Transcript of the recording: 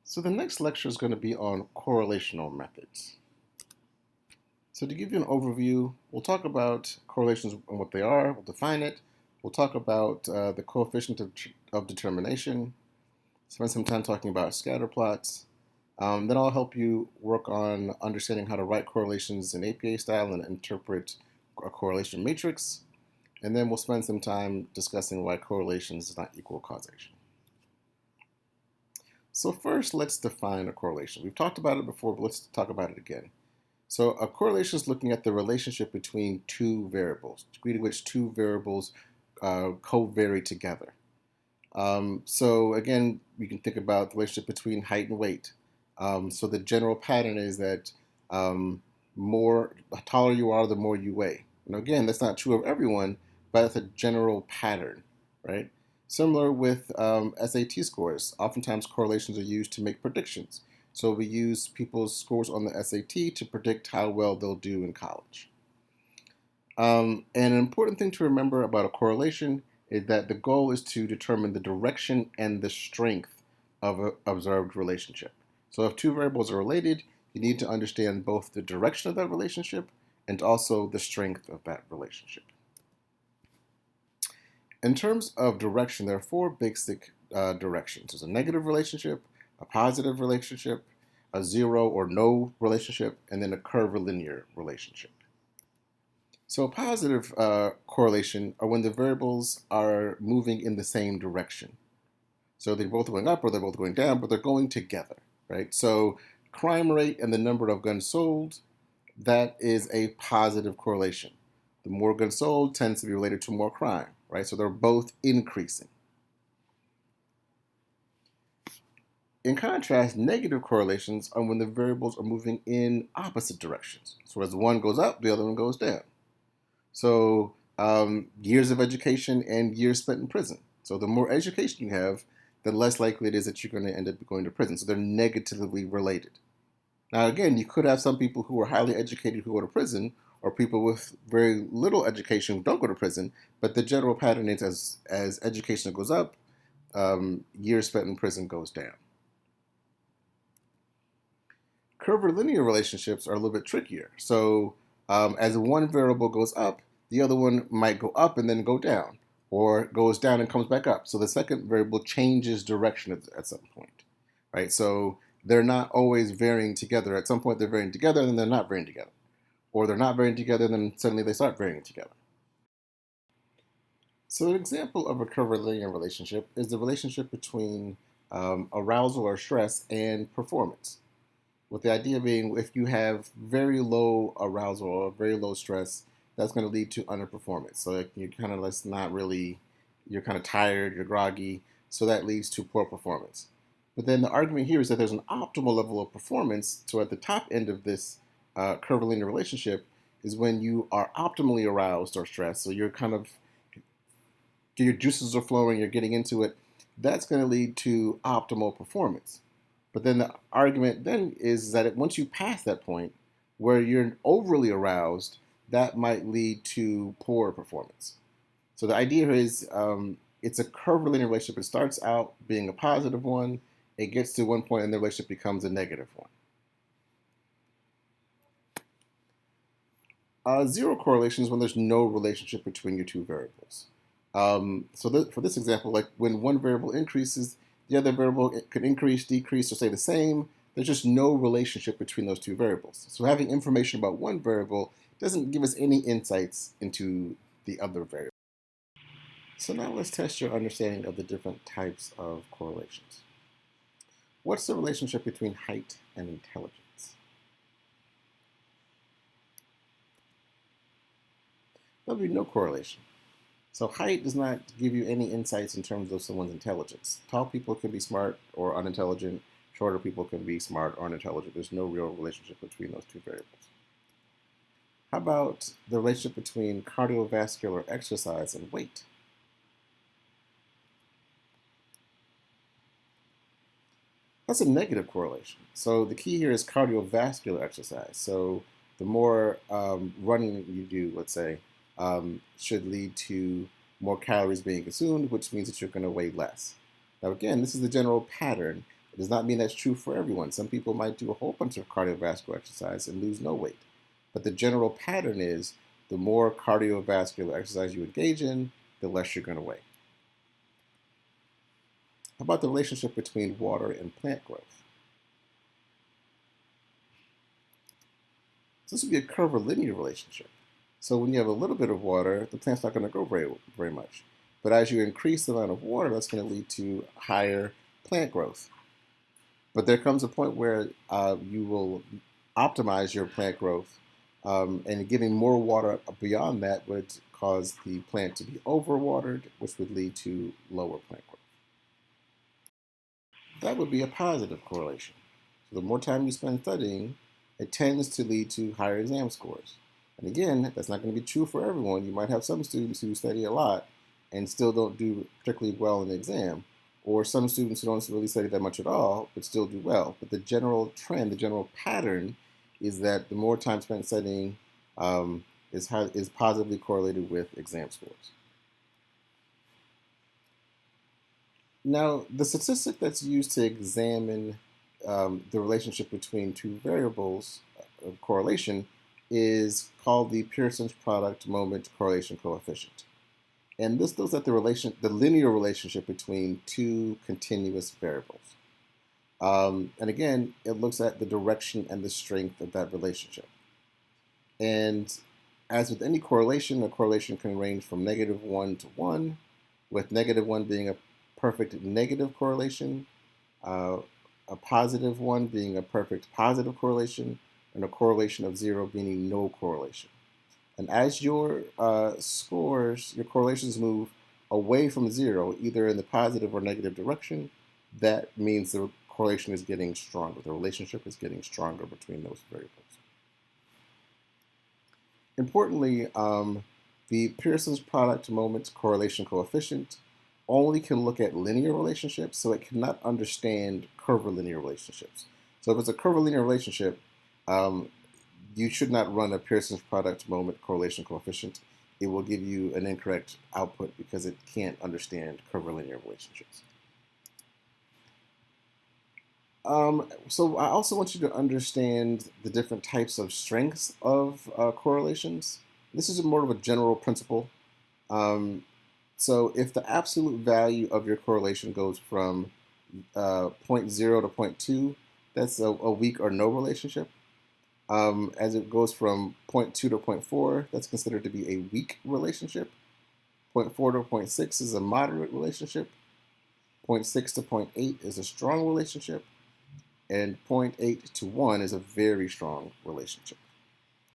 So the next lecture is going to be on correlational methods. So to give you an overview, we'll talk about correlations and what they are, we'll define it, we'll talk about the coefficient of determination, spend some time talking about scatter plots. Then I'll help you work on understanding how to write correlations in APA style and interpret a correlation matrix. And then we'll spend some time discussing why correlation does not equal causation. So first, let's define a correlation. We've talked about it before, but let's talk about it again. So a correlation is looking at the relationship between two variables, the degree to which two variables covary together. So again, we can think about the relationship between height and weight. So the general pattern is that the taller you are, the more you weigh. And again, that's not true of everyone, but it's a general pattern, right? Similar with SAT scores. Oftentimes correlations are used to make predictions. So we use people's scores on the SAT to predict how well they'll do in college. And an important thing to remember about a correlation is that the goal is to determine the direction and the strength of an observed relationship. So if two variables are related, you need to understand both the direction of that relationship and also the strength of that relationship. In terms of direction, there are four basic directions. There's a negative relationship, a positive relationship, a zero or no relationship, and then a curvilinear relationship. So a positive correlation are when the variables are moving in the same direction. So they're both going up or they're both going down, but they're going together, right? So crime rate and the number of guns sold, that is a positive correlation. The more guns sold tends to be related to more crime, right? So they're both increasing. In contrast, negative correlations are when the variables are moving in opposite directions. So as one goes up, the other one goes down. So years of education and years spent in prison. So the more education you have, the less likely it is that you're going to end up going to prison. So they're negatively related. Now, again, you could have some people who are highly educated who go to prison, or people with very little education who don't go to prison, but the general pattern is as education goes up, years spent in prison goes down. Curvilinear relationships are a little bit trickier. So as one variable goes up, the other one might go up and then go down, or goes down and comes back up. So the second variable changes direction at some point, right? So they're not always varying together. At some point they're varying together and then they're not varying together. Or they're not varying together and then suddenly they start varying together. So an example of a curvilinear relationship is the relationship between arousal or stress and performance. With the idea being if you have very low arousal or very low stress, that's going to lead to underperformance. So you're kind of you're kind of tired, you're groggy, so that leads to poor performance. But then the argument here is that there's an optimal level of performance. So at the top end of this curvilinear relationship is when you are optimally aroused or stressed. So you're kind of, your juices are flowing, you're getting into it. That's going to lead to optimal performance. But then the argument then is that once you pass that point where you're overly aroused, that might lead to poor performance. So the idea is it's a curvilinear relationship. It starts out being a positive one. It gets to one point and the relationship becomes a negative one. Zero correlation is when there's no relationship between your two variables. For this example, like when one variable increases, the other variable could increase, decrease, or stay the same. There's just no relationship between those two variables. So having information about one variable doesn't give us any insights into the other variable. So now let's test your understanding of the different types of correlations. What's the relationship between height and intelligence? There'll be no correlation. So height does not give you any insights in terms of someone's intelligence. Tall people can be smart or unintelligent. Shorter people can be smart or unintelligent. There's no real relationship between those two variables. How about the relationship between cardiovascular exercise and weight? That's a negative correlation. So the key here is cardiovascular exercise. So the more running you do, let's say, should lead to more calories being consumed, which means that you're going to weigh less. Now again, this is the general pattern. It does not mean that's true for everyone. Some people might do a whole bunch of cardiovascular exercise and lose no weight. But the general pattern is the more cardiovascular exercise you engage in, the less you're going to weigh. How about the relationship between water and plant growth? So this would be a curvilinear relationship. So when you have a little bit of water, the plant's not going to grow very much. But as you increase the amount of water, that's going to lead to higher plant growth. But there comes a point where you will optimize your plant growth, and giving more water beyond that would cause the plant to be overwatered, which would lead to lower plant growth. That would be a positive correlation. So the more time you spend studying, it tends to lead to higher exam scores. And again, that's not going to be true for everyone. You might have some students who study a lot and still don't do particularly well in the exam, or some students who don't really study that much at all but still do well. But the general trend, the general pattern, is that the more time spent studying is positively correlated with exam scores. Now, the statistic that's used to examine the relationship between two variables of correlation is called the Pearson's product moment correlation coefficient. And this looks at the linear relationship between two continuous variables. And again, it looks at the direction and the strength of that relationship. And as with any correlation, a correlation can range from -1 to 1, with -1 being a perfect negative correlation, uh, a +1 being a perfect positive correlation, and a correlation of 0 being no correlation. And as your your correlations move away from 0, either in the positive or negative direction, that means the correlation is getting stronger. The relationship is getting stronger between those variables. Importantly, the Pearson's product moment correlation coefficient only can look at linear relationships, so it cannot understand curvilinear relationships. So if it's a curvilinear relationship, um, you should not run a Pearson's product moment correlation coefficient. It will give you an incorrect output because it can't understand curvilinear relationships. So I also want you to understand the different types of strengths of correlations. This is more of a general principle. Um, so if the absolute value of your correlation goes from zero point 0 to 0.2, that's a weak or no relationship. As it goes from 0.2 to 0.4, that's considered to be a weak relationship. 0.4 to 0.6 is a moderate relationship. 0.6 to 0.8 is a strong relationship. And 0.8 to 1 is a very strong relationship.